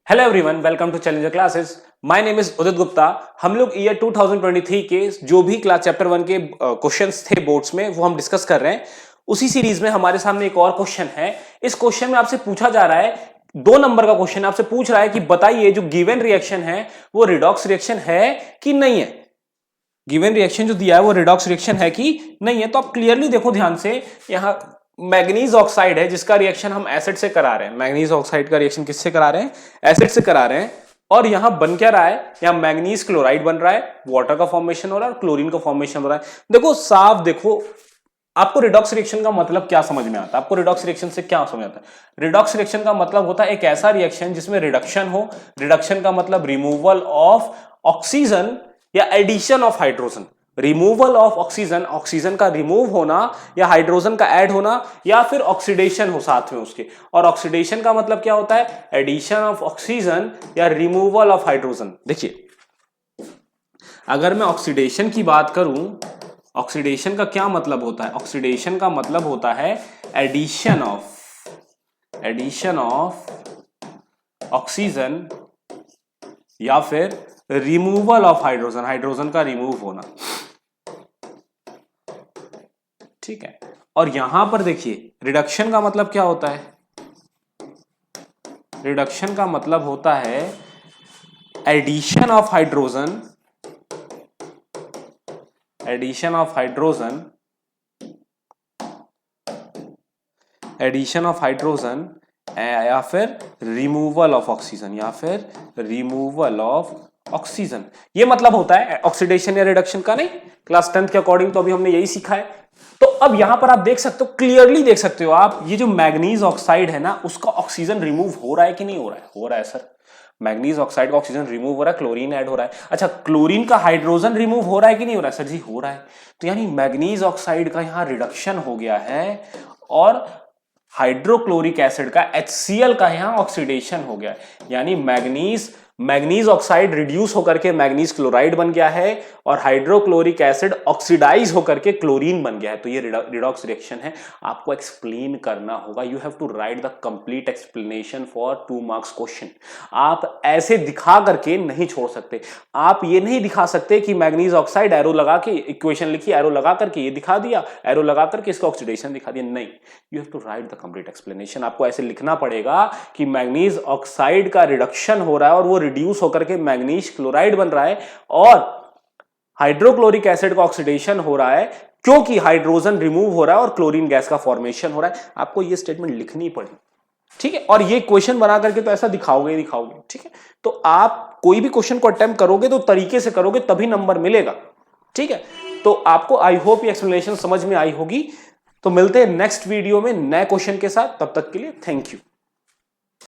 Hello everyone, welcome to Challenger Classes. My name is Udit Gupta. हम लोग year 2023 के जो भी क्लास चैप्टर 1 के क्वेश्चंस थे बोर्ड्स में वो हम डिस्कस कर रहे हैं। उसी सीरीज में हमारे सामने एक और क्वेश्चन है। इस क्वेश्चन में आपसे पूछा जा रहा है, 2 नंबर का क्वेश्चन आपसे पूछ रहा है कि बताइए जो गिवन रिएक्शन है वो रिडॉक्स रिएक्शन है कि नहीं है। गिवन रिएक्शन जो दिया है वो रिडॉक्स रिएक्शन है कि नहीं है। तो आप क्लियरली देखो ध्यान से, यहां मैग्नीज ऑक्साइड है जिसका रिएक्शन हम एसिड से करा रहे हैं। मैग्नीज ऑक्साइड का रिएक्शन किससे करा रहे हैं? एसिड से करा रहे हैं। और यहां बन क्या रहा है? यहां मैग्नीज क्लोराइड बन रहा है, वाटर का फॉर्मेशन हो रहा है और क्लोरीन का फॉर्मेशन हो रहा है। देखो साफ देखो, आपको रिडॉक्स रिएक्शन का मतलब क्या समझ में आता है? आपको रिडॉक्स रिएक्शन से क्या समझ आता है? रिडॉक्स रिएक्शन का मतलब होता है एक ऐसा रिएक्शन जिसमें रिडक्शन हो। रिडक्शन का मतलब रिमूवल ऑफ ऑक्सीजन या addition of hydrogen. Removal of oxygen, oxygen का रिमूव होना या हाइड्रोजन का ऐड होना, या फिर ऑक्सीडेशन हो साथ में उसके। और ऑक्सीडेशन का मतलब क्या होता है? एडिशन ऑफ ऑक्सीजन या रिमूवल ऑफ हाइड्रोजन। देखिए, अगर मैं ऑक्सीडेशन की बात करूं, ऑक्सीडेशन का क्या मतलब होता है? ऑक्सीडेशन का मतलब होता है एडिशन ऑफ ऑक्सीजन या फिर रिमूवल ऑफ हाइड्रोजन, हाइड्रोजन का रिमूव होना। ठीक है। और यहां पर देखिए, रिडक्शन का मतलब क्या होता है? रिडक्शन का मतलब होता है addition of hydrogen, addition of hydrogen, addition of hydrogen या फिर रिमूवल ऑफ ऑक्सीजन, या फिर रिमूवल ऑफ ऑक्सीजन। ये मतलब होता है ऑक्सीडेशन या रिडक्शन का। नहीं, क्लास 10th के अकॉर्डिंग तो अभी हमने यही सीखा है। तो अब यहां पर आप देख सकते हो, क्लियरली देख सकते हो आप, ये जो मैग्नीज ऑक्साइड है ना, उसका ऑक्सीजन रिमूव हो रहा है कि नहीं हो रहा है? हो रहा है सर। मैग्नीज ऑक्साइड का ऑक्सीजन रिमूव हो रहा है, क्लोरीन ऐड हो रहा है। अच्छा, क्लोरीन का हाइड्रोजन रिमूव हो रहा है कि नहीं हो रहा है? सर जी हो रहा है। तो यानी मैग्नीज ऑक्साइड का यहां रिडक्शन हो गया है और हाइड्रोक्लोरिक एसिड का HCl का यहां ऑक्सीडेशन हो गया है। यानी मैग्नीज ऑक्साइड रिड्यूस होकर के मैग्नीज क्लोराइड बन गया है और हाइड्रोक्लोरिक एसिड ऑक्सीडाइज होकर के क्लोरीन बन गया है। तो ये रिडॉक्स रिएक्शन है। आपको एक्सप्लेन करना होगा। You have to write the complete explanation for 2 marks question. आप ऐसे दिखा करके नहीं छोड़ सकते। आप ये नहीं दिखा सकते कि मैग्नीज ऑक्साइड, एरो लगा के इक्वेशन लिखी, एरो लगा करके ये दिखा दिया, एरो लगा करके इसका ऑक्सीडेशन दिखा दिया। नहीं, you have to write the complete explanation. आपको ऐसे लिखना पड़ेगा कि मैग्नीज ऑक्साइड का रिडक्शन हो रहा है और वो रिड्यूस होकर के मैग्नीज क्लोराइड बन रहा है और हाइड्रोक्लोरिक एसिड का ऑक्सीडेशन हो रहा है क्योंकि हाइड्रोजन रिमूव हो रहा है और क्लोरीन गैस का फॉर्मेशन हो रहा है। आपको ये स्टेटमेंट लिखनी पड़ेगी। ठीक है। और ये क्वेश्चन बना करके तो ऐसा दिखाओगे ही दिखाओगे। ठीक है। तो आप कोई भी क्वेश्चन को अटेम्प्ट करोगे तो तरीके से करोगे, तभी नंबर मिलेगा। ठीक है। तो आपको आई होप ये एक्सप्लेनेशन समझ में आई होगी। तो मिलते हैं नेक्स्ट वीडियो में नए क्वेश्चन के साथ। तब तक के लिए थैंक यू।